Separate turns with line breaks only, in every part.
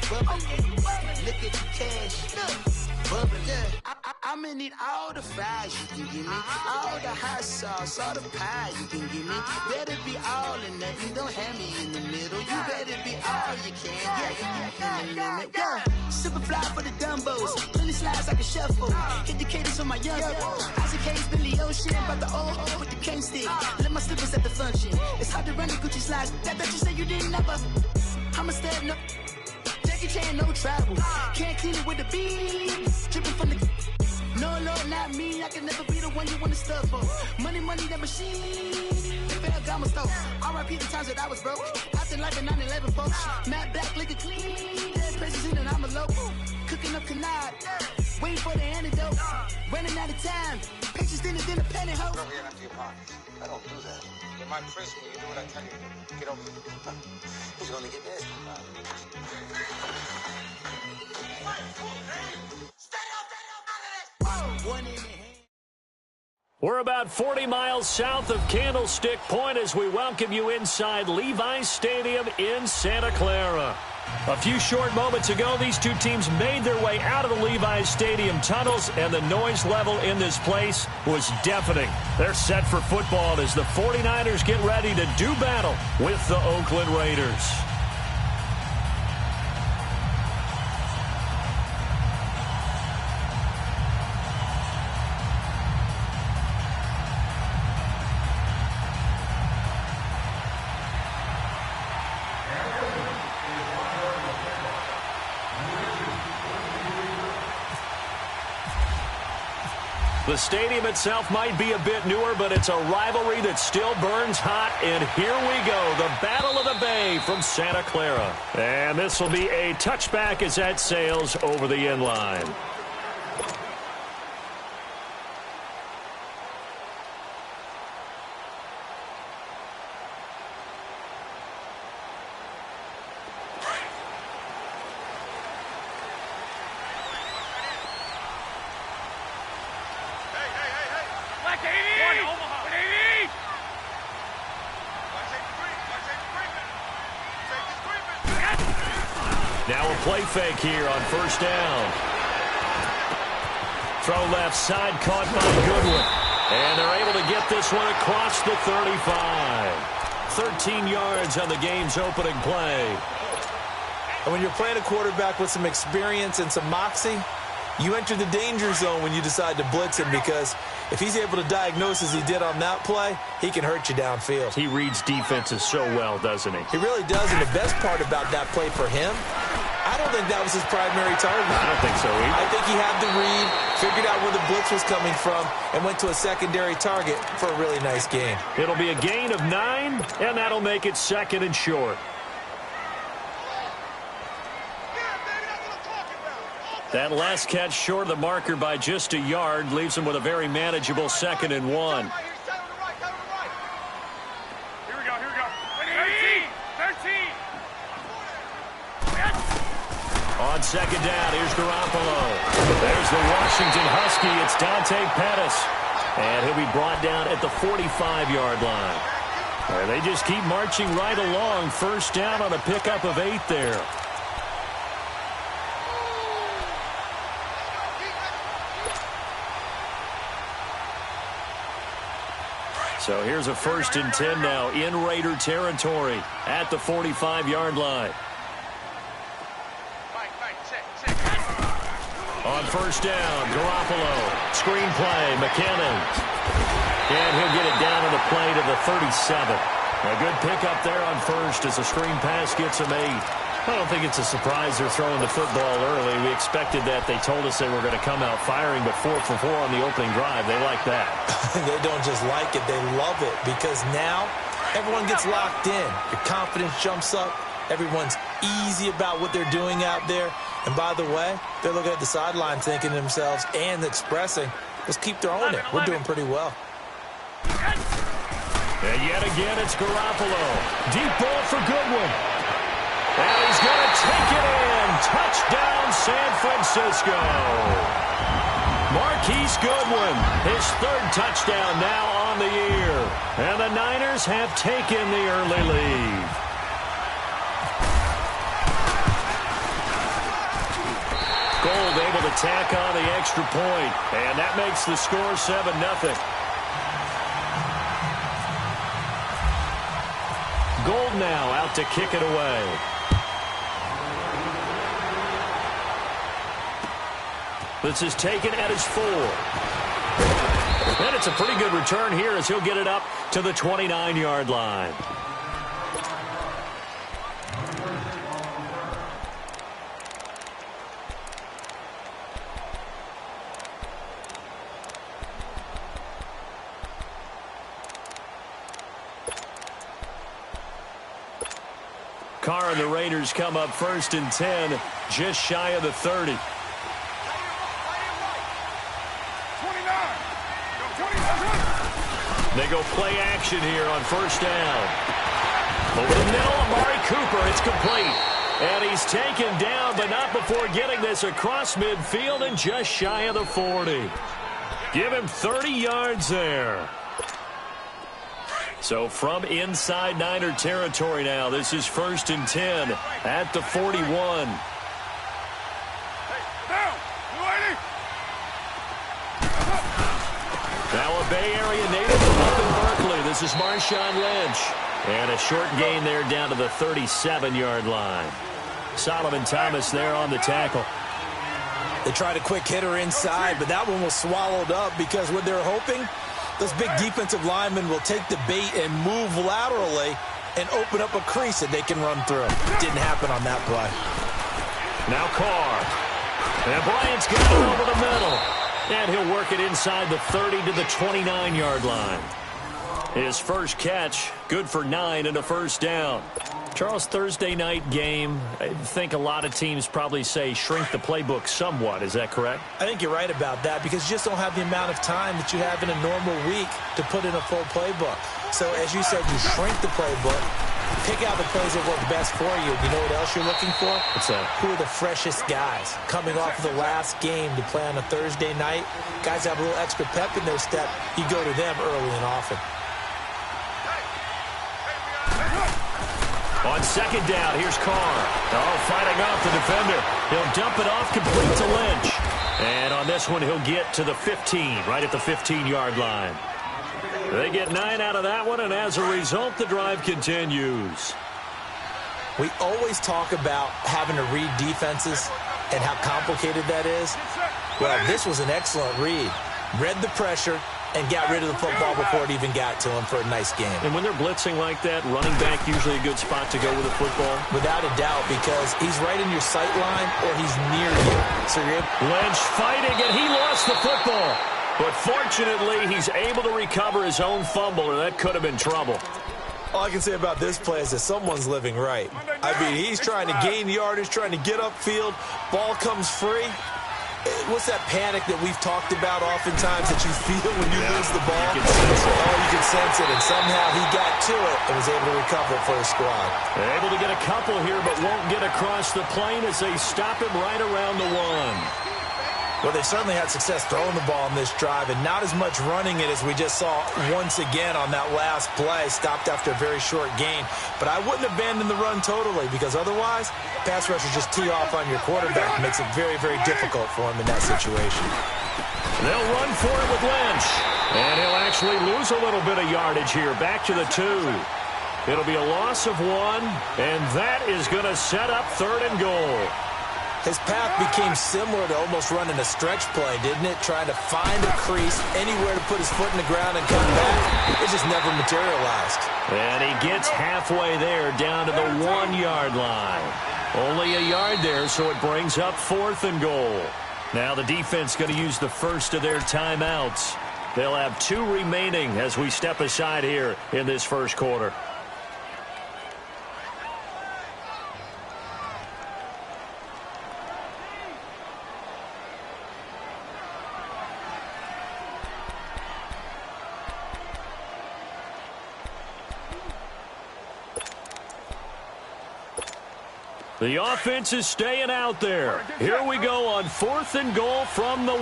bubbling. Look at the cash, bubbling. I'ma need all the fries you can give me, all the hot sauce, all the pie you can give me. Better be all or nothing, don't have me in the middle. You better be all you can, yeah. Super fly for the Dumbos, plenty slides like a shuffle. Hit the cadence on my young Isaac Hayes, Billy Ocean, about the old with the cane stick. Let my slippers at the function. It's hard to run the Gucci slides. That you say you didn't never. I'm a step no. Jackie Chan, no travel. Can't clean it with the beat. Dripping from the. No, Lord, not me. I can never be the one you want to stuff for. Money, that machine. They fell down my stove. R.I.P. the times that I was broke. Acting like a 9/11 folks. Matte black, liquor clean. Dead presents in and I'm a local. Cooking up canard. Waiting for the antidote. Running out of time. Pictures thinner than a penny hoe.
Over here and empty your pockets. I don't do that. In my prison, you do what I tell you to. Get over here. He's gonna get this.
We're about 40 miles south of Candlestick Point as we welcome you inside Levi's Stadium in Santa Clara. A few short moments ago, these two teams made their way out of the Levi's Stadium tunnels, and the noise level in this place was deafening. They're set for football as the 49ers get ready to do battle with the Oakland Raiders. The stadium itself might be a bit newer, but it's a rivalry that still burns hot. And here we go, the Battle of the Bay from Santa Clara. And this will be a touchback as that sails over the end line. Now a play fake here on first down. Throw left side caught by Goodwin. And they're able to get this one across the 35. 13 yards on the game's opening play.
And when you're playing a quarterback with some experience and some moxie, you enter the danger zone when you decide to blitz him, because if he's able to diagnose as he did on that play, he can hurt you downfield.
He reads defenses so well, doesn't he?
He really does, and the best part about that play for him, I don't think that was his primary target.
I don't think so either.
I think he had the read, figured out where the blitz was coming from, and went to a secondary target for a really nice gain.
It'll be a gain of 9, and that'll make it second and short. That last catch short of the marker by just a yard leaves him with a very manageable 2nd and 1.
Here we go. 13.
On second down, here's Garoppolo. There's the Washington Husky. It's Dante Pettis. And he'll be brought down at the 45-yard line. And they just keep marching right along. First down on a pickup of 8 there. So here's a 1st and 10 now in Raider territory at the 45-yard line. On first down, Garoppolo. Screen play, McKinnon. And he'll get it down to the play to the 37. A good pickup there on first as the screen pass gets him 8. I don't think it's a surprise they're throwing the football early. We expected that. They told us they were going to come out firing, but 4 for 4 on the opening drive. They like that.
They don't just like it, they love it, because now everyone gets locked in. Your confidence jumps up. Everyone's easy about what they're doing out there. And by the way, they're looking at the sideline thinking to themselves and expressing, let's keep throwing it. We're doing pretty well.
And yet again, it's Garoppolo. Deep ball for Goodwin. And he's going to take it in. Touchdown, San Francisco. Marquise Goodwin, his 3rd touchdown now on the year. And the Niners have taken the early lead. tack on the extra point, and that makes the score 7-0. Gold now out to kick it away. This is taken at his 4. And it's a pretty good return here as he'll get it up to the 29-yard line. Carr and the Raiders come up 1st and 10, just shy of the 30. They go play action here on 1st down. Over the middle, Amari Cooper. It's complete. And he's taken down, but not before getting this across midfield and just shy of the 40. Give him 30 yards there. So from inside Niner territory now, this is 1st and 10 at the 41. Now a Bay Area native from up in Berkeley. This is Marshawn Lynch. And a short gain there down to the 37-yard line. Solomon Thomas there on the tackle.
They tried a quick hitter inside, but that one was swallowed up because what they're hoping, those big defensive linemen will take the bait and move laterally and open up a crease that they can run through. Didn't happen on that play.
Now Carr. And Bryant's got it over the middle. And he'll work it inside the 30 to the 29-yard line. His first catch, good for 9 and a 1st down. Charles, Thursday night game, I think a lot of teams probably say shrink the playbook somewhat. Is that correct?
I think you're right about that because you just don't have the amount of time that you have in a normal week to put in a full playbook. So as you said, you shrink the playbook, pick out the plays that work best for you. You know what else you're looking for?
What's that?
Who are the freshest guys coming off of the last game to play on a Thursday night? Guys have a little extra pep in their step. You go to them early and often.
On 2nd down, here's Carr. Oh, fighting off the defender. He'll dump it off complete to Lynch. And on this one, he'll get to the 15, right at the 15-yard line. They get 9 out of that one, and as a result, the drive continues.
We always talk about having to read defenses and how complicated that is. Well, this was an excellent read. Read the pressure and got rid of the football before it even got to him for a nice game.
And when they're blitzing like that, running back usually a good spot to go with the football?
Without a doubt, because he's right in your sight line or he's near you. So you're
Lynch fighting, and he lost the football. But fortunately, he's able to recover his own fumble, or that could have been trouble.
All I can say about this play is that someone's living right. I mean, he's trying to gain yardage, trying to get upfield. Ball comes free. What's that panic that we've talked about oftentimes that you feel when you lose the ball?
You can sense it.
Oh, you can sense it. And somehow he got to it and was able to recover it for his squad.
They're able to get a couple here, but won't get across the plane as they stop him right around the 1.
Well, they certainly had success throwing the ball in this drive and not as much running it as we just saw once again on that last play. Stopped after a very short gain. But I wouldn't abandon the run totally because otherwise, pass rushers just tee off on your quarterback. It makes it very, very difficult for him in that situation.
They'll run for it with Lynch. And he'll actually lose a little bit of yardage here. Back to the 2. It'll be a loss of 1, and that is going to set up 3rd and goal.
His path became similar to almost running a stretch play, didn't it? Trying to find a crease, anywhere to put his foot in the ground and come back. It just never materialized.
And he gets halfway there down to the 1-yard line. Only a yard there, so it brings up 4th and goal. Now the defense going to use the first of their timeouts. They'll have 2 remaining as we step aside here in this first quarter. The offense is staying out there. Here we go on 4th and goal from the 1.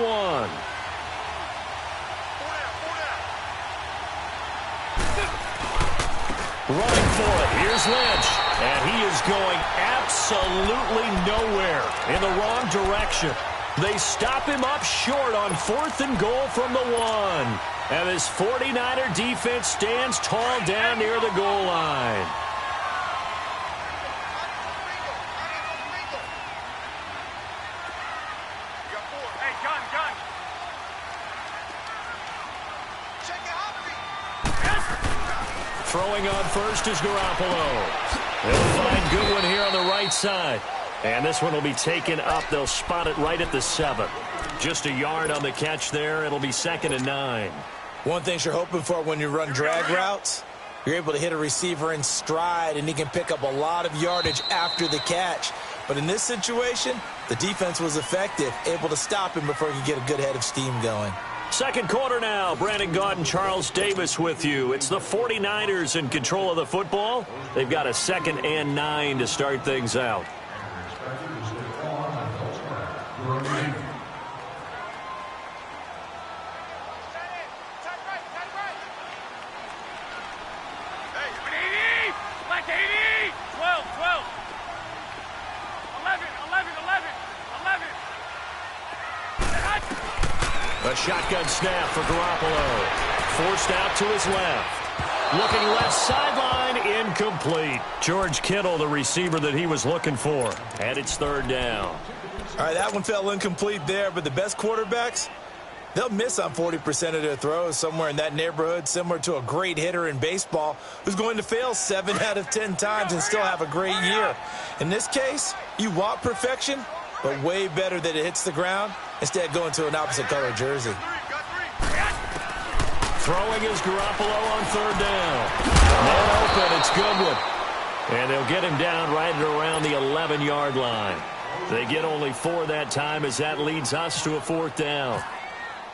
Running for it. Here's Lynch. And he is going absolutely nowhere in the wrong direction. They stop him up short on 4th and goal from the 1. And this 49er defense stands tall down near the goal line. Throwing on first is Garoppolo. They'll find Goodwin here on the right side. And this one will be taken up. They'll spot it right at the 7. Just a yard on the catch there. It'll be 2nd and 9.
One thing you're hoping for when you run drag routes, you're able to hit a receiver in stride, and he can pick up a lot of yardage after the catch. But in this situation, the defense was effective, able to stop him before he could get a good head of steam going.
Second quarter now. Brandon Gaud and Charles Davis with you. It's the 49ers in control of the football. They've got a 2nd and 9 to start things out. A shotgun snap for Garoppolo. Forced out to his left. Looking left sideline, incomplete. George Kittle, the receiver that he was looking for. And it's 3rd down.
All right, that one fell incomplete there, but the best quarterbacks, they'll miss on 40% of their throws, somewhere in that neighborhood, similar to a great hitter in baseball who's going to fail 7 out of 10 times and still have a great year. In this case, you want perfection, but way better that it hits the ground instead going to an opposite color jersey.
Throwing is Garoppolo on 3rd down. Man open, it's Goodwin. And they'll get him down right at around the 11-yard line. They get only 4 that time as that leads us to a 4th down.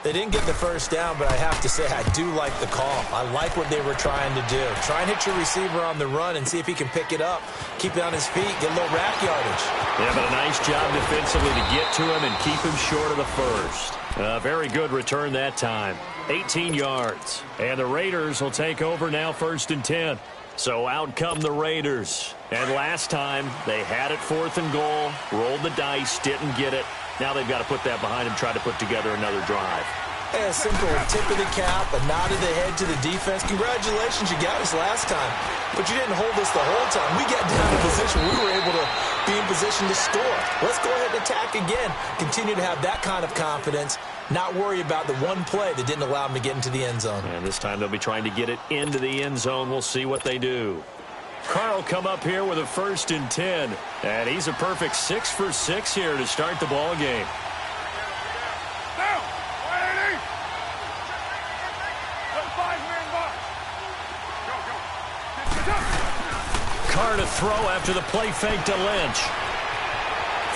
They didn't get the first down, but I have to say I do like the call. I like what they were trying to do. Try and hit your receiver on the run and see if he can pick it up. Keep it on his feet, get a little rack yardage.
Yeah, but a nice job defensively to get to him and keep him short of the first. Very good return that time. 18 yards. And the Raiders will take over now 1st and 10. So out come the Raiders. And last time they had it 4th and goal, rolled the dice, didn't get it. Now they've got to put that behind them, try to put together another drive.
A simple tip of the cap, a nod of the head to the defense. Congratulations, you got us last time. But you didn't hold us the whole time. We got down in position. We were able to be in position to score. Let's go ahead and attack again. Continue to have that kind of confidence. Not worry about the one play that didn't allow them to get into the end zone.
And this time they'll be trying to get it into the end zone. We'll see what they do. Carl come up here with a 1st and 10. And he's a perfect 6 for 6 here to start the ball game. Carr to throw after the play fake to Lynch.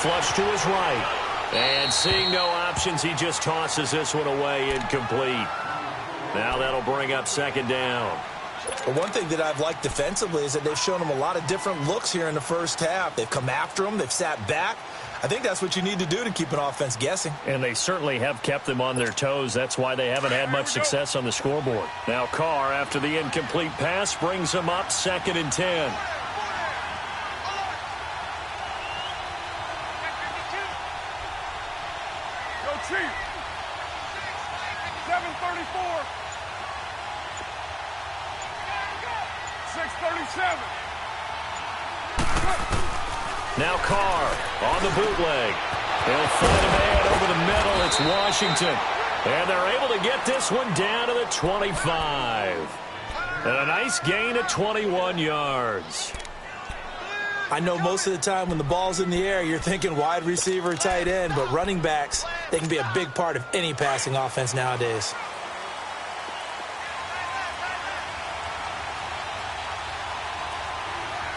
Flush to his right. And seeing no options, he just tosses this one away, incomplete. Now that'll bring up 2nd down.
But one thing that I've liked defensively is that they've shown them a lot of different looks here in the first half. They've come after them. They've sat back. I think that's what you need to do to keep an offense guessing.
And they certainly have kept them on their toes. That's why they haven't had much success on the scoreboard. Now Carr, after the incomplete pass, brings them up 2nd and 10.
Go Chief! 7:34. 6:37.
Now Carr on the bootleg. They'll find a man over the middle. It's Washington. And they're able to get this one down to the 25. And a nice gain of 21 yards.
I know most of the time when the ball's in the air, you're thinking wide receiver, tight end, but running backs, they can be a big part of any passing offense nowadays.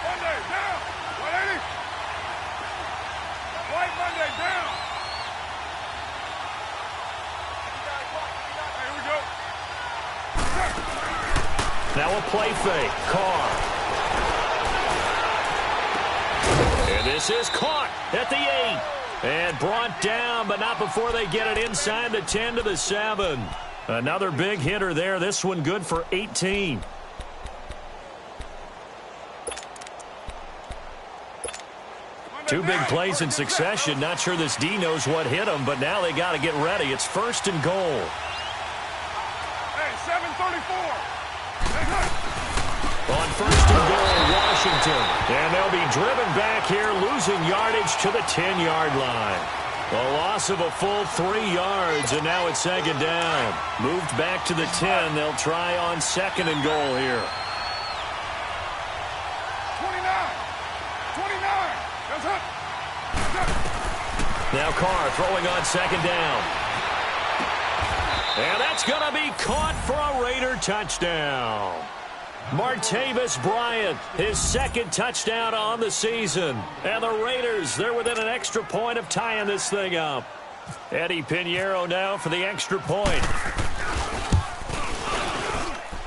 Monday down. 180. White Monday down. Here we go.
Now a play fake. Carr. And this is caught at the 8. And brought down, but not before they get it inside the 10 to the 7. Another big hitter there. This one good for 18. Two big plays in succession. Not sure this D knows what hit him, but now they got to get ready. It's 1st and goal.
Hey, 7:34.
On 1st and goal, Washington. And they'll be driven back here, losing yardage to the 10-yard line. A loss of a full 3 yards, and now it's 2nd down. Moved back to the 10. They'll try on 2nd and goal here.
29. That's it.
Now Carr throwing on 2nd down. And that's going to be caught for a Raider touchdown. Martavis Bryant, his 2nd touchdown on the season. And the Raiders, they're within an extra point of tying this thing up. Eddie Pinheiro now for the extra point.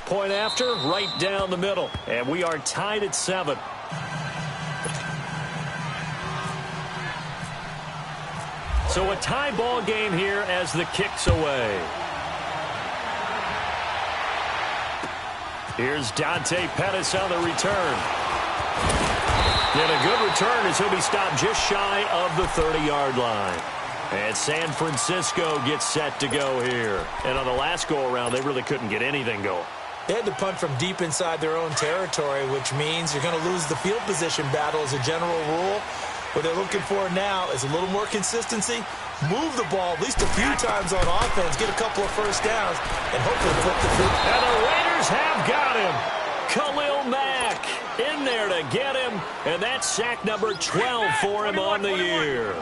Point after, right down the middle. And we are tied at 7. So a tie ball game here as the kick's away. Here's Dante Pettis on the return. And a good return as he'll be stopped just shy of the 30-yard line. And San Francisco gets set to go here. And on the last go-around, they really couldn't get anything going.
They had to punt from deep inside their own territory, which means you're going to lose the field position battle as a general rule. What they're looking for now is a little more consistency, move the ball at least a few times on offense, get a couple of first downs, and hopefully flip the field.
And the Raiders have got him. Khalil Mack in there to get him, and that's sack number 12 for him on the year.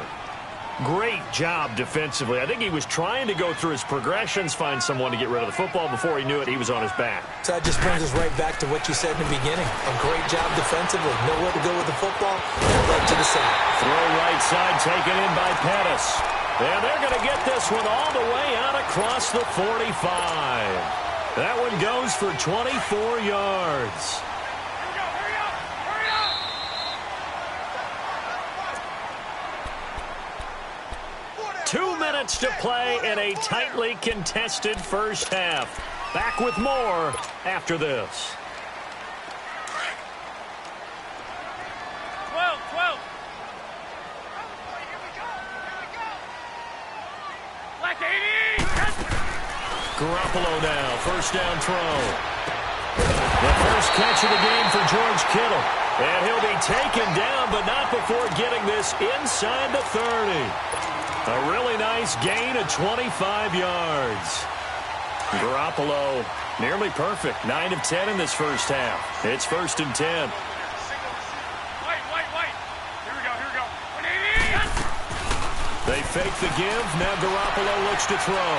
Great job defensively. I think he was trying to go through his progressions, find someone to get rid of the football. Before he knew it, he was on his back.
So that just brings us right back to what you said in the beginning. A great job defensively. Know where to go with the football, and right to the side.
Throw right side taken in by Pettis. And they're going to get this one all the way out across the 45. That one goes for 24 yards. 2 minutes to play in a tightly contested first half. Back with more after this.
12. Like 80.
Garoppolo now, first down throw. The first catch of the game for George Kittle. And he'll be taken down, but not before getting this inside the 30. A really nice gain of 25 yards. Garoppolo nearly perfect. 9 of 10 in this first half. It's 1st and 10.
Wait. Here we go. 180.
They fake the give. Now Garoppolo looks to throw.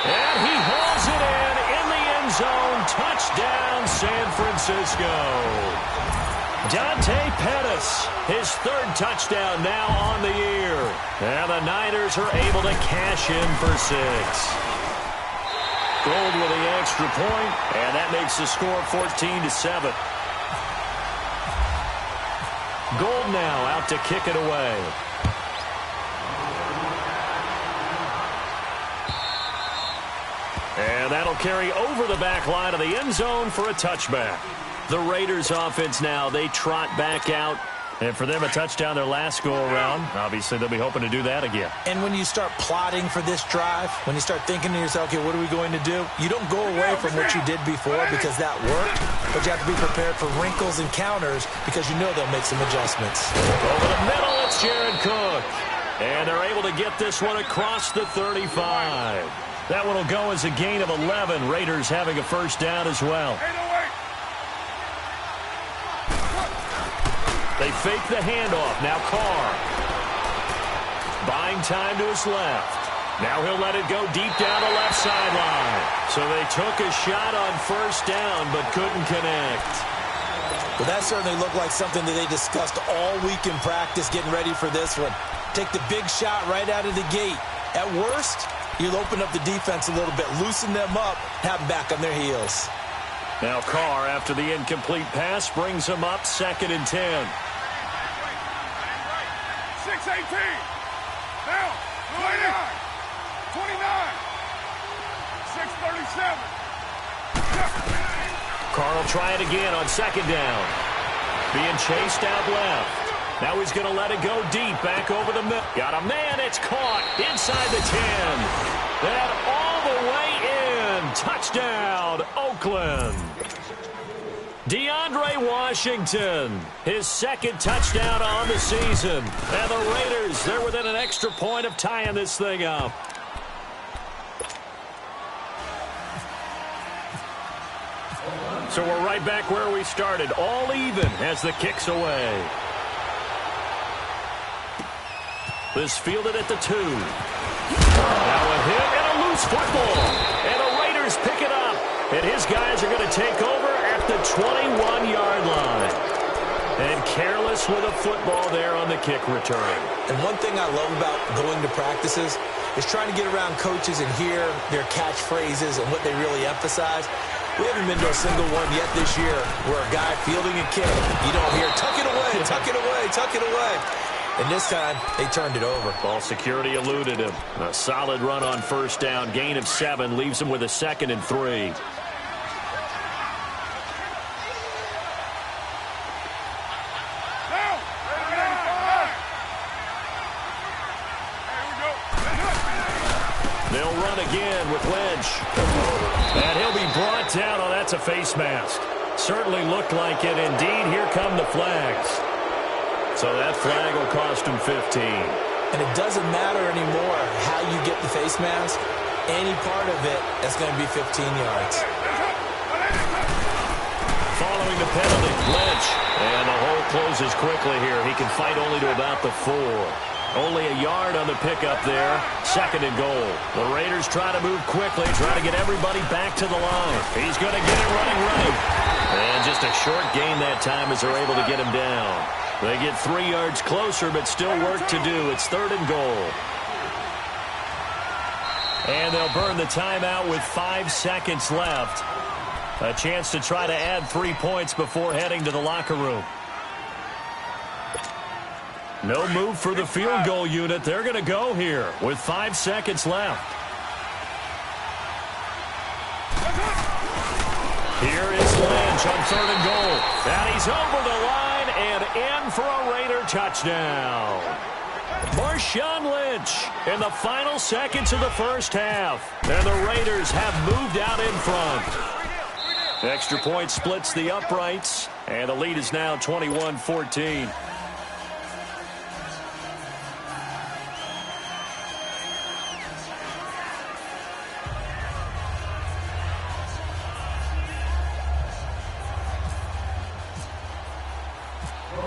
And he hauls it in the end zone. Touchdown, San Francisco. Dante Pettis, his 3rd touchdown now on the year. And the Niners are able to cash in for 6. Gold with the extra point, and that makes the score 14-7. Gold now out to kick it away. And that'll carry over the back line of the end zone for a touchback. The Raiders offense now, they trot back out. And for them, a touchdown their last go-around. Obviously, they'll be hoping to do that again.
And when you start plotting for this drive, when you start thinking to yourself, okay, what are we going to do? You don't go away from what you did before because that worked, but you have to be prepared for wrinkles and counters because you know they'll make some adjustments.
Over the middle, it's Jared Cook. And they're able to get this one across the 35. That one will go as a gain of 11. Raiders having a first down as well. They fake the handoff. Now Carr. Buying time to his left. Now he'll let it go deep down the left sideline. So they took a shot on first down but couldn't connect.
Well, that certainly looked like something that they discussed all week in practice getting ready for this one. Take the big shot right out of the gate. At worst, you'll open up the defense a little bit, loosen them up, have them back on their heels.
Now Carr, after the incomplete pass, brings him up 2nd and 10.
6-18. Now, 29. 6:37.
Carr will try it again on 2nd down. being chased out left. Now he's going to let it go deep, back over the middle. Got a man, it's caught inside the 10. And all the way in. Touchdown, Oakland. DeAndre Washington, his second touchdown on the season. And the Raiders, they're within an extra point of tying this thing up. So we're right back where we started, all even as the kick's away. This fielded at the 2. Now a hit and a loose football. And the Raiders pick it up. And his guys are going to take over at the 21-yard line. And careless with a football there on the kick return.
And one thing I love about going to practices is trying to get around coaches and hear their catchphrases and what they really emphasize. We haven't been to a single one yet this year where a guy fielding a kick, you don't hear, tuck it away, tuck it away, tuck it away. And this time, they turned it over.
Ball security eluded him. A solid run on first down. Gain of 7 leaves him with a 2nd and 3. They'll run again with Lynch. And he'll be brought down. Oh, that's a face mask. Certainly looked like it. Indeed, here come the flags. So that flag will cost him 15.
And it doesn't matter anymore how you get the face mask. Any part of it, that's going to be 15 yards.
Following the penalty, Lynch. And the hole closes quickly here. He can fight only to about the 4. Only a yard on the pickup there. 2nd and goal. The Raiders try to move quickly, try to get everybody back to the line. He's going to get it running right. And just a short gain that time as they're able to get him down. They get 3 yards closer, but still work to do. It's 3rd and goal. And they'll burn the timeout with 5 seconds left. A chance to try to add 3 points before heading to the locker room. No move for the field goal unit. They're going to go here with 5 seconds left. Here is Lynch on 3rd and goal. And he's over the line and in for a Raider touchdown. Marshawn Lynch in the final seconds of the first half. And the Raiders have moved out in front. Extra point splits the uprights. And the lead is now 21-14.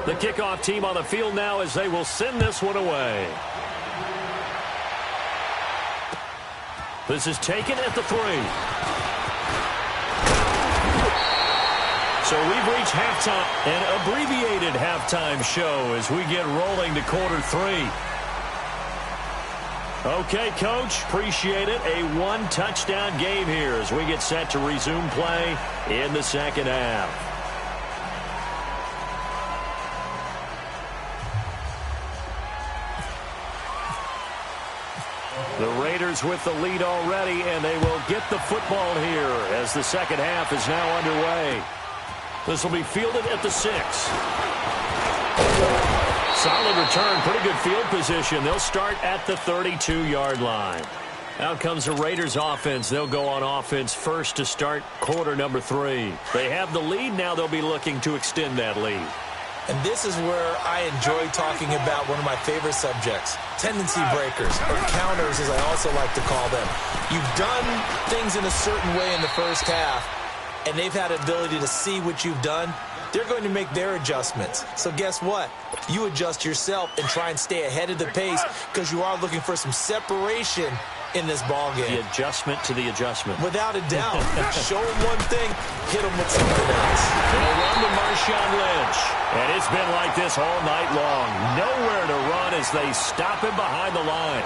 The kickoff team on the field now as they will send this one away. This is taken at the 3. So we've reached halftime, an abbreviated halftime show as we get rolling to quarter 3. Okay, Coach, appreciate it. A 1-touchdown game here as we get set to resume play in the second half. The Raiders with the lead already, and they will get the football here as the second half is now underway. This will be fielded at the 6. Solid return, pretty good field position. They'll start at the 32-yard line. Out comes the Raiders offense. They'll go on offense first to start quarter number 3. They have the lead. Now they'll be looking to extend that lead.
And this is where I enjoy talking about one of my favorite subjects, tendency breakers, or counters as I also like to call them. You've done things in a certain way in the first half, and they've had the ability to see what you've done. They're going to make their adjustments. So guess what? You adjust yourself and try and stay ahead of the pace because you are looking for some separation in this ball game.
The adjustment to the adjustment.
Without a doubt. Show them one thing, hit them with something else.
They'll run to Marshawn Lynch. And it's been like this all night long. Nowhere to run as they stop him behind the line.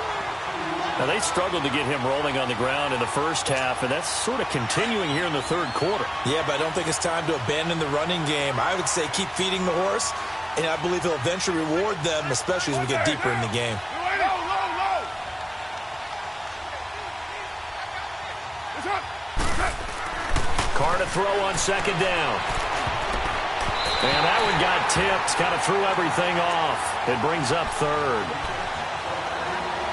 Now, they struggled to get him rolling on the ground in the first half, and that's sort of continuing here in the third quarter.
Yeah, but I don't think it's time to abandon the running game. I would say keep feeding the horse, and I believe he'll eventually reward them, especially as we get deeper in the game.
Carr to throw on second down. And that one got tipped, kind of threw everything off. It brings up third.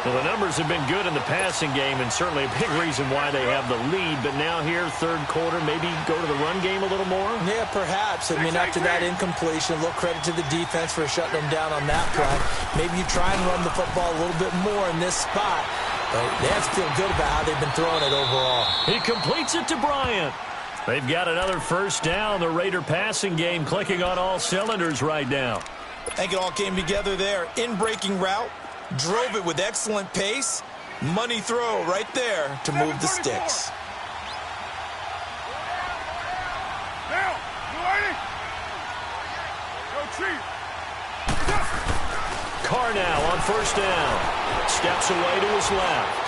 Well, the numbers have been good in the passing game, and certainly a big reason why they have the lead. But now here, third quarter, maybe go to the run game a little more?
Yeah, perhaps. I mean, after that incompletion, a little credit to the defense for shutting them down on that play. Maybe you try and run the football a little bit more in this spot. But they have to feel good about how they've been throwing it overall.
He completes it to Bryant. They've got another first down. The Raider passing game clicking on all cylinders right now.
I think it all came together there. In-breaking route, drove it with excellent pace. Money throw right there to move the sticks.
Now, go Chief.
Carr now on first down. Steps away to his left.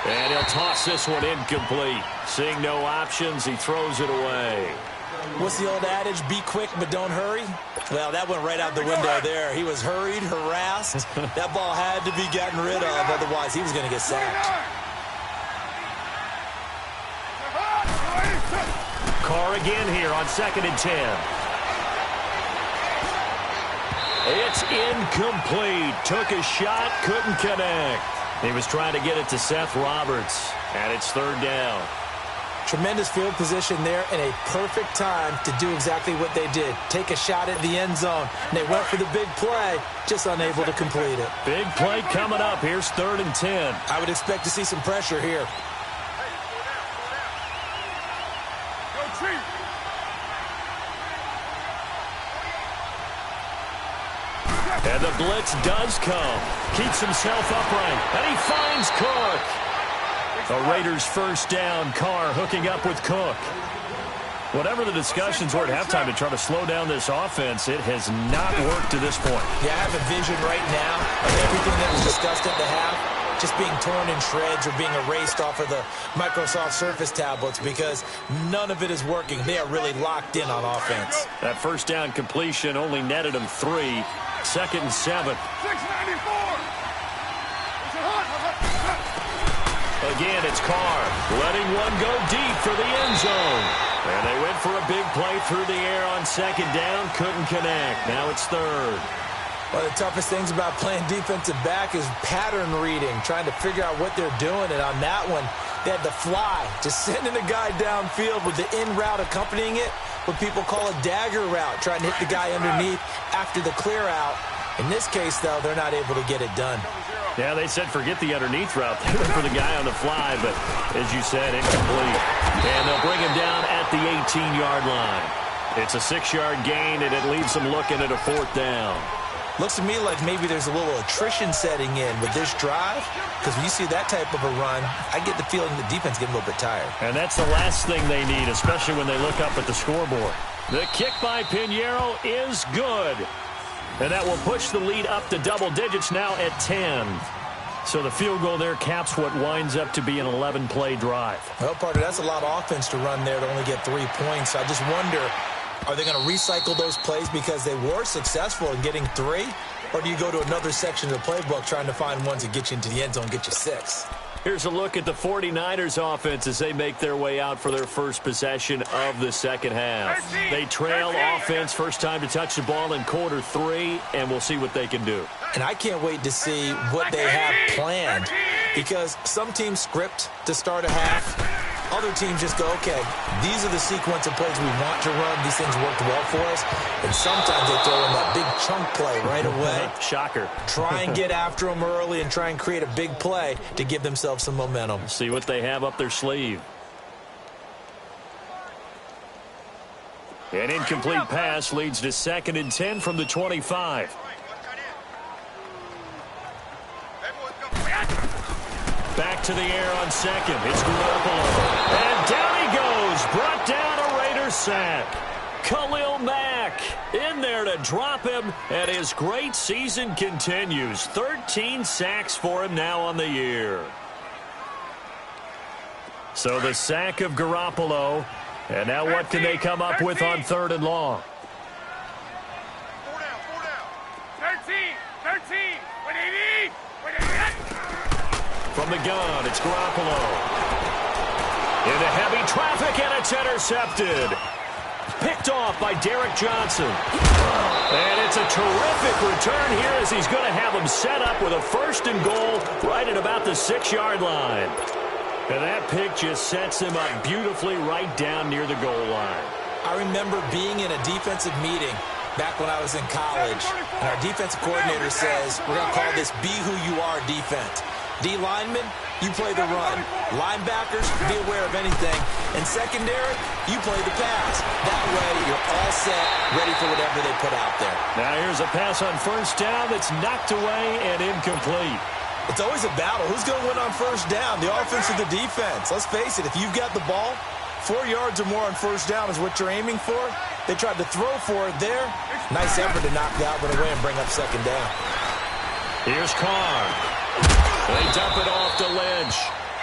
And he'll toss this one incomplete. Seeing no options, he throws it away.
What's the old adage? Be quick, but don't hurry. Well, that went right out the window there. He was hurried, harassed. That ball had to be gotten rid of, otherwise he was going to get sacked.
Carr again here on 2nd and 10. It's incomplete. Took a shot, couldn't connect. He was trying to get it to Seth Roberts, and it's third down.
Tremendous field position there and a perfect time to do exactly what they did. Take a shot at the end zone. And they went for the big play, just unable to complete it.
Big play coming up. Here's 3rd and 10.
I would expect to see some pressure here.
Go Chief.
And the blitz does come. Keeps himself upright. And he finds Cook. The Raiders first down. Carr hooking up with Cook. Whatever the discussions were at halftime to try to slow down this offense, it has not worked to this point.
Yeah, I have a vision right now of everything that was discussed at the half just being torn in shreds or being erased off of the Microsoft Surface tablets because none of it is working. They are really locked in on offense.
That first down completion only netted him 3. 2nd and 7.
694.
Again, it's Carr letting one go deep for the end zone. And they went for a big play through the air on 2nd down. Couldn't connect. Now it's 3rd.
One of the toughest things about playing defensive back is pattern reading, trying to figure out what they're doing. And on that one, they had the fly, just sending a guy downfield with the in route accompanying it, what people call a dagger route, trying to hit the guy underneath after the clear out. In this case, though, they're not able to get it done.
Yeah, they said forget the underneath route. They went for the guy on the fly, but as you said, incomplete. And they'll bring him down at the 18-yard line. It's a 6-yard gain, and it leaves them looking at a 4th down.
Looks to me like maybe there's a little attrition setting in with this drive, because when you see that type of a run, I get the feeling the defense getting a little bit tired.
And that's the last thing they need, especially when they look up at the scoreboard. The kick by Pinheiro is good. And that will push the lead up to double digits now at 10. So the field goal there caps what winds up to be an 11-play drive.
Well, partner, that's a lot of offense to run there to only get 3 points. I just wonder, are they going to recycle those plays because they were successful in getting 3? Or do you go to another section of the playbook trying to find ones that get you into the end zone and get you 6?
Here's a look at the 49ers offense as they make their way out for their first possession of the second half. They trail offense, first time to touch the ball in quarter 3, and we'll see what they can do.
And I can't wait to see what they have planned, because some teams script to start a half. Other teams just go, okay, these are the sequence of plays we want to run. These things worked well for us. And sometimes they throw in that big chunk play right away.
Shocker.
Try and get after them early and try and create a big play to give themselves some momentum.
See what they have up their sleeve. An incomplete pass leads to 2nd and 10 from the 25. Back to the air on 2nd. It's Garoppolo. And down he goes. Brought down a Raider sack. Khalil Mack in there to drop him. And his great season continues. 13 sacks for him now on the year. So the sack of Garoppolo. And now what can they come up with on 3rd and long?
4 down. 13. 180.
From the gun, it's Garoppolo. Into heavy traffic, and it's intercepted. Picked off by Derek Johnson. And it's a terrific return here as he's going to have him set up with a 1st and goal right at about the 6-yard line. And that pick just sets him up beautifully right down near the goal line.
I remember being in a defensive meeting back when I was in college, and our defensive coordinator says, we're going to call this Be Who You Are defense. D linemen, you play the run. Linebackers, be aware of anything. And secondary, you play the pass. That way, you're all set, ready for whatever they put out there.
Now here's a pass on 1st down that's knocked away and incomplete.
It's always a battle. Who's going to win on 1st down, the offense or the defense? Let's face it, if you've got the ball, 4 yards or more on 1st down is what you're aiming for. They tried to throw for it there. Nice effort to knock that one away and bring up 2nd down.
Here's Carr. They dump it off to Lynch.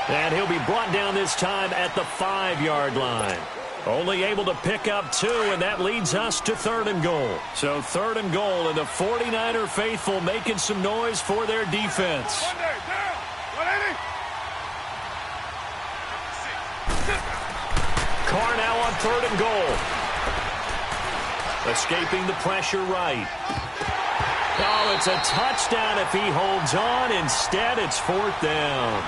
And he'll be brought down this time at the 5-yard line. Only able to pick up 2, and that leads us to 3rd and goal. So 3rd and goal, and the 49er faithful making some noise for their defense. Carr now on 3rd and goal. Escaping the pressure right. Oh, it's a touchdown if he holds on. Instead, it's 4th down.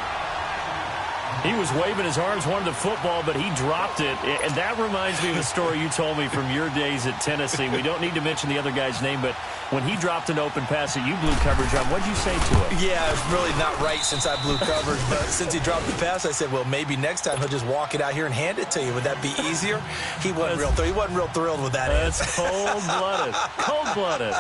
He was waving his arms, wanted the football, but he dropped it. And that reminds me of a story you told me from your days at Tennessee. We don't need to mention the other guy's name, but when he dropped an open pass that you blew coverage on, what did you say to him?
Yeah, it's really not right since I blew coverage, but since he dropped the pass, I said, well, maybe next time he'll just walk it out here and hand it to you. Would that be easier? He wasn't real thrilled with that.
That's cold-blooded. Cold-blooded.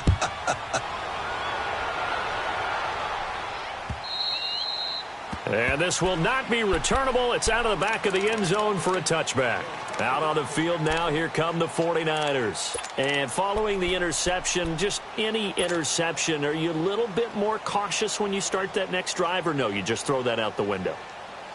And this will not be returnable. It's out of the back of the end zone for a touchback. Out on the field now, here come the 49ers. And following the interception, just any interception, are you a little bit more cautious when you start that next drive, or no, you just throw that out the window?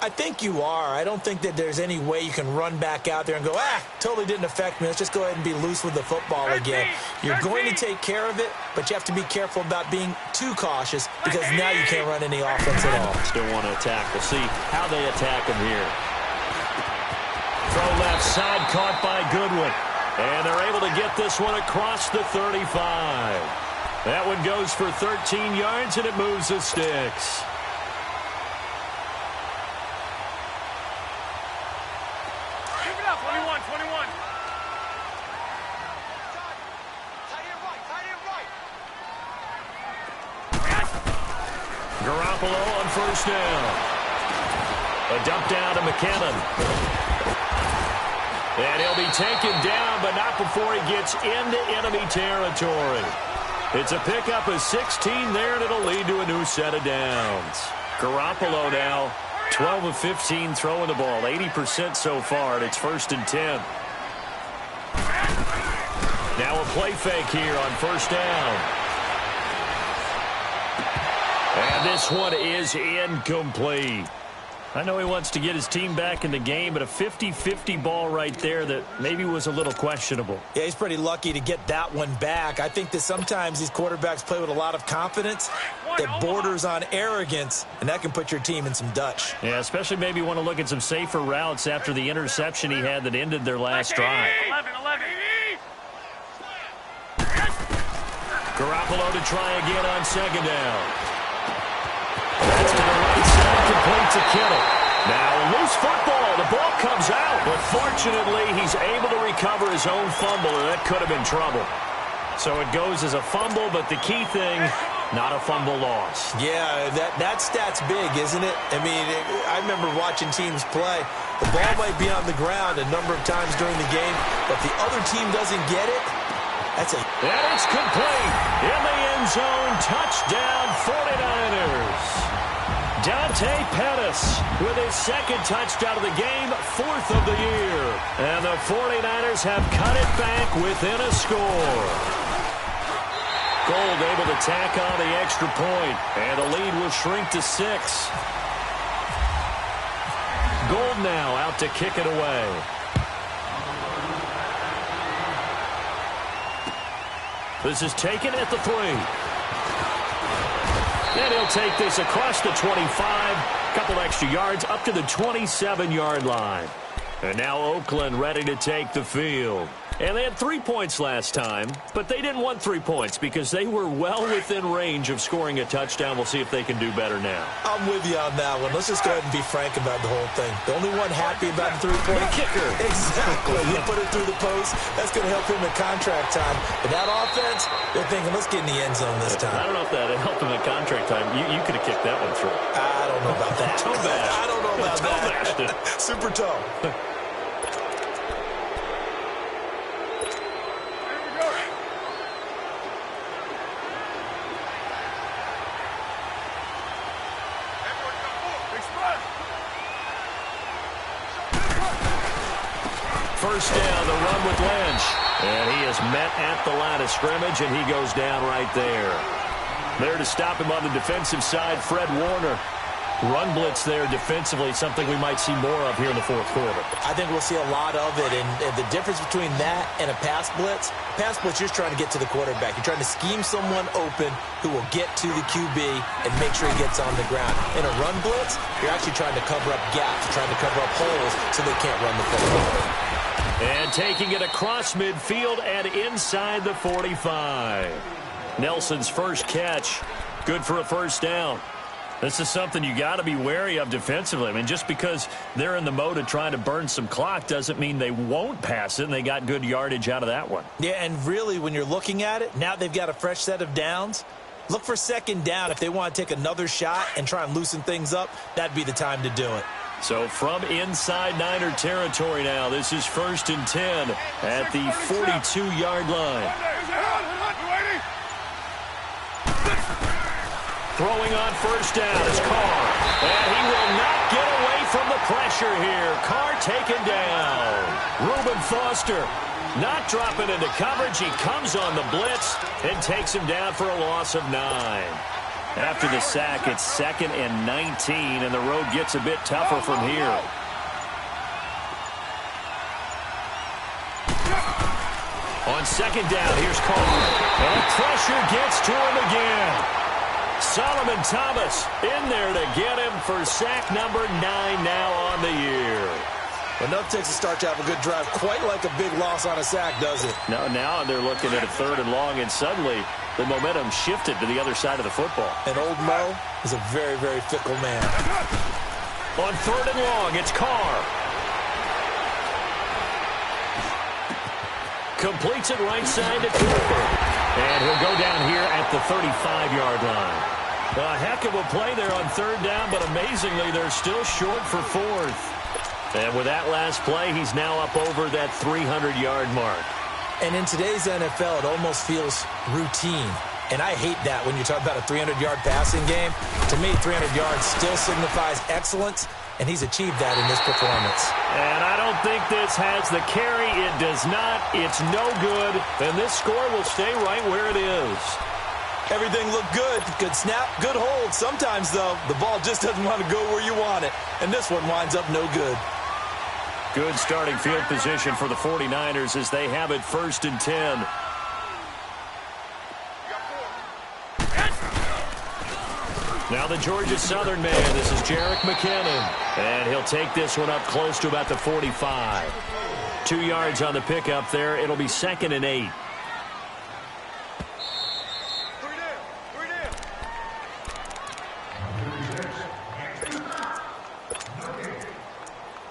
I think you are. I don't think that there's any way you can run back out there and go, totally didn't affect me. Let's just go ahead and be loose with the football again. You're going to take care of it, but you have to be careful about being too cautious because now you can't run any offense at all.
Still want to attack. We'll see how they attack him here. Throw left side caught by Goodwin. And they're able to get this one across the 35. That one goes for 13 yards, and it moves the sticks. Garoppolo on 1st down. A dump down to McKinnon. And he'll be taken down, but not before he gets into enemy territory. It's a pickup of 16 there, and it'll lead to a new set of downs. Garoppolo now, 12 of 15 throwing the ball, 80% so far, and it's 1st and 10. Now a play fake here on 1st down. And this one is incomplete. I know he wants to get his team back in the game, but a 50-50 ball right there that maybe was a little questionable.
Yeah, he's pretty lucky to get that one back. I think that sometimes these quarterbacks play with a lot of confidence that borders on arrogance, and that can put your team in some Dutch.
Yeah, especially maybe want to look at some safer routes after the interception he had that ended their last drive.
11.
Garoppolo to try again on 2nd down. That's to the right side, complete to Kittle. Now, loose football. The ball comes out, but fortunately, he's able to recover his own fumble, and that could have been trouble. So it goes as a fumble, but the key thing, not a fumble loss.
Yeah, that stat's big, isn't it? I mean, I remember watching teams play. The ball might be on the ground a number of times during the game, but if the other team doesn't get it, that's a...
And it's complete. In the end zone, touchdown 49ers. Dante Pettis with his 2nd touchdown of the game, 4th of the year. And the 49ers have cut it back within a score. Gold able to tack on the extra point, and the lead will shrink to 6. Gold now out to kick it away. This is taken at the 3. And he'll take this across the 25. Couple extra yards up to the 27-yard line. And now Oakland ready to take the field. And they had 3 points last time, but they didn't want 3 points because they were well within range of scoring a touchdown. We'll see if they can do better now.
I'm with you on that one. Let's just go ahead and be frank about the whole thing. The only one happy about the three-point
kicker.
Exactly. You put it through the post. That's going to help him in contract time. But that offense, they're thinking, let's get in the end zone this time.
I don't know if that helped him in contract time. You could have kicked that one through.
I don't know about that.
Toe bash.
I don't know about
toe bashed it.
Super toe.
First down, the run with Lynch. And he is met at the line of scrimmage, and he goes down right there. There to stop him on the defensive side, Fred Warner. Run blitz there defensively, something we might see more of here in the fourth quarter.
I think we'll see a lot of it, and the difference between that and a pass blitz, you're just trying to get to the quarterback. You're trying to scheme someone open who will get to the QB and make sure he gets on the ground. In a run blitz, you're actually trying to cover up gaps, trying to cover up holes so they can't run the football.
And taking it across midfield and inside the 45. Nelson's first catch, good for a first down. This is something you got to be wary of defensively. I mean, just because they're in the mode of trying to burn some clock doesn't mean they won't pass it, and they got good yardage out of that one.
Yeah, and really, when you're looking at it, now they've got a fresh set of downs. Look for second down. If they want to take another shot and try and loosen things up, that'd be the time to do it.
So from inside Niner territory now, this is 1st and 10 at the 42-yard line. Throwing on first down is Carr. And he will not get away from the pressure here. Carr taken down. Reuben Foster not dropping into coverage. He comes on the blitz and takes him down for a loss of 9. After the sack, it's 2nd and 19, and the road gets a bit tougher from here. On second down, here's Carr. And pressure gets to him again. Solomon Thomas in there to get him for sack number 9 now on the year.
Enough takes a start to have a good drive, quite like a big loss on a sack, does it?
Now they're looking at a 3rd and long, and suddenly the momentum shifted to the other side of the football.
And old Mo is a very, very fickle man.
On 3rd and long, it's Carr. Completes it right side to Cooper. And he'll go down here at the 35-yard line. A heck of a play there on 3rd down, but amazingly, they're still short for 4th. And with that last play, he's now up over that 300-yard mark.
And in today's NFL, it almost feels routine. And I hate that when you talk about a 300-yard passing game. To me, 300 yards still signifies excellence, and he's achieved that in this performance.
And I don't think this has the carry. It does not. It's no good. And this score will stay right where it is.
Everything looked good. Good snap, good hold. Sometimes, though, the ball just doesn't want to go where you want it. And this one winds up no good.
Good starting field position for the 49ers as they have it 1st and 10. Now the Georgia Southern man. This is Jerick McKinnon. And he'll take this one up close to about the 45. 2 yards on the pickup there. It'll be 2nd and 8.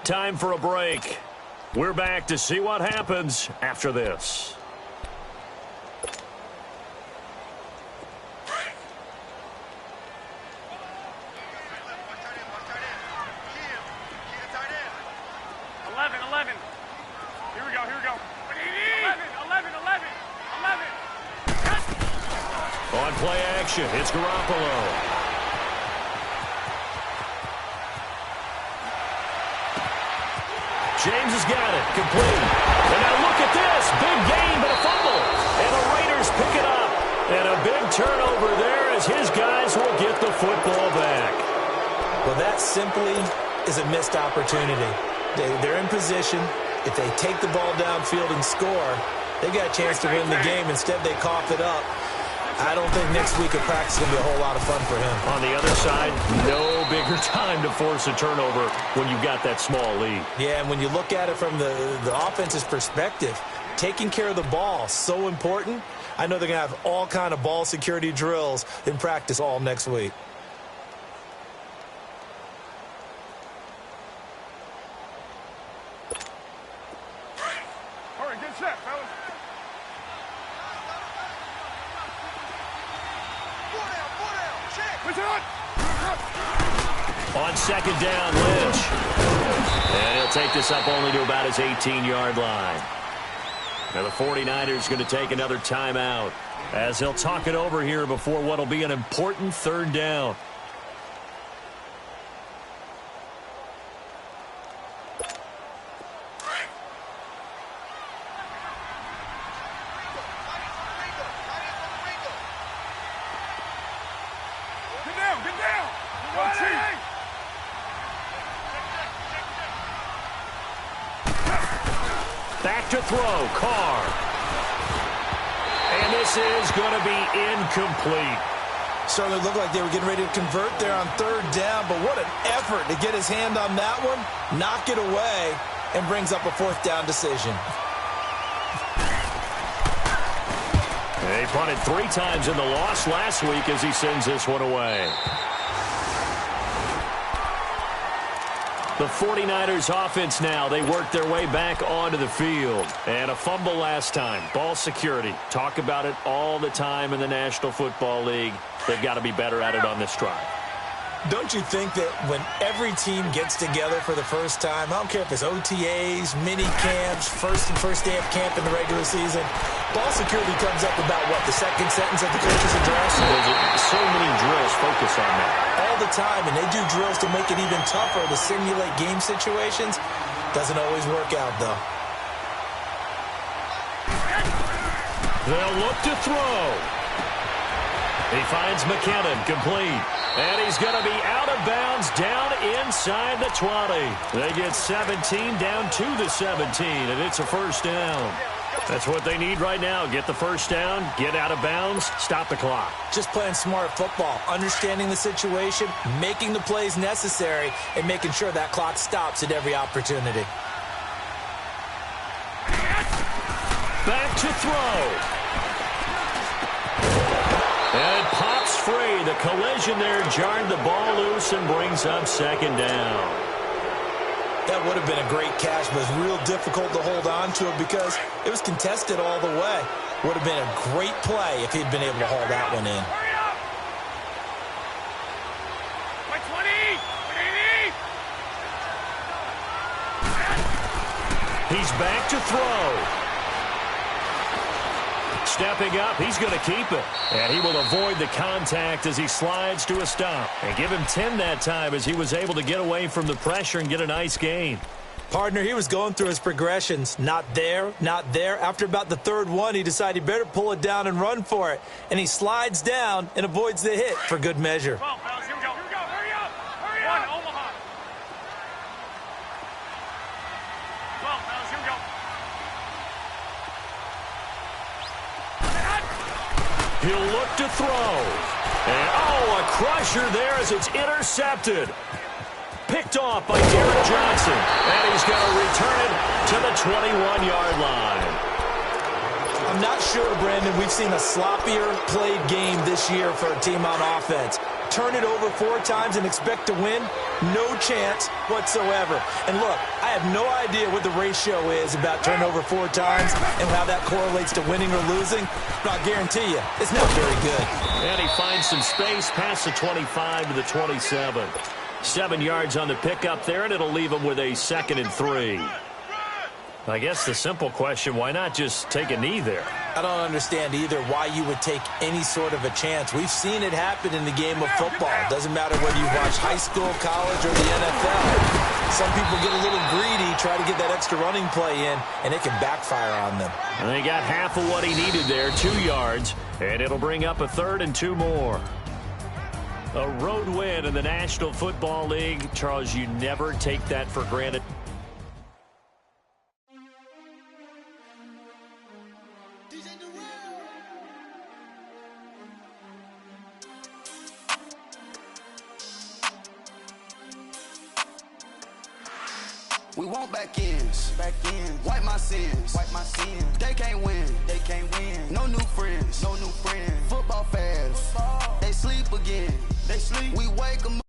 Time for a break. We're back to see what happens after this. On play action, it's Garoppolo. James has got it, complete. And now look at this, big gain, but a fumble. And the Raiders pick it up. And a big turnover there as his guys will get the football back.
Well, that simply is a missed opportunity. They're in position. If they take the ball downfield and score, they got a chance to win the game. Instead, they cough it up. I don't think next week at practice is going to be a whole lot of fun for him.
On the other side, no bigger time to force a turnover when you've got that small lead.
Yeah, and when you look at it from the offense's perspective, taking care of the ball, so important. I know they're going to have all kind of ball security drills in practice all next week.
All right, get set, fellas. Four down, check. What's on?
On second down, Lynch. And he'll take this up only to about his 18-yard line. Now the 49ers going to take another timeout as he'll talk it over here before what will be an important third down.
Get down. Go cheat.
Back to throw, Carr. And this is going to be incomplete.
Certainly looked like they were getting ready to convert there on third down, but what an effort to get his hand on that one, knock it away, and brings up a fourth down decision.
They punted 3 times in the loss last week as he sends this one away. The 49ers offense now, they work their way back onto the field. And a fumble last time. Ball security. Talk about it all the time in the National Football League. They've got to be better at it on this drive.
Don't you think that when every team gets together for the first time, I don't care if it's OTAs, mini camps, first day of camp in the regular season, ball security comes up about, what, the second sentence of the coach's address?
So many drills focus on that.
All the time, and they do drills to make it even tougher to simulate game situations. Doesn't always work out, though.
They'll look to throw. He finds McKinnon, complete. And he's going to be out of bounds down inside the 20. They get 17 down to the 17, and it's a first down. That's what they need right now. Get the first down, get out of bounds, stop the clock.
Just playing smart football, understanding the situation, making the plays necessary, and making sure that clock stops at every opportunity.
Back to throw. And it pops free. The collision there jarred the ball loose and brings up second down.
That would have been a great catch, but it's real difficult to hold on to it because it was contested all the way. Would have been a great play if he'd been able to haul that one in.
Hurry up. By 20.
He's back to throw. Stepping up, he's going to keep it. And he will avoid the contact as he slides to a stop. And give him 10 that time as he was able to get away from the pressure and get a nice gain.
Partner, he was going through his progressions. Not there, not there. After about the third one, he decided he better pull it down and run for it. And he slides down and avoids the hit for good measure.
Come on, fellas, here we go. Hurry up. Hurry up. One, Omaha. 12, fellas, here we go.
He'll look to throw. And, oh, a crusher there as it's intercepted. Picked off by Derek Johnson. And he's going to return it to the 21-yard line.
I'm not sure, Brandon, we've seen a sloppier played game this year for a team on offense. Turn it over 4 times and expect to win? No chance whatsoever. And look, I have no idea what the ratio is about turnover 4 times and how that correlates to winning or losing. But I'll guarantee you, it's not very good.
And he finds some space past the 25 to the 27. 7 yards on the pickup there, and it'll leave him with a 2nd and 3. I guess the simple question, why not just take a knee there?
I don't understand either why you would take any sort of a chance. We've seen it happen in the game of football. Doesn't matter whether you watch high school, college, or the NFL. Some people get a little greedy, try to get that extra running play in, and it can backfire on them.
And they got half of what he needed there, 2 yards, and it'll bring up a 3rd and 2 more. A road win in the National Football League. Charles, you never take that for granted.
We want back ends. Wipe my sins. They again. They sleep, we wake 'em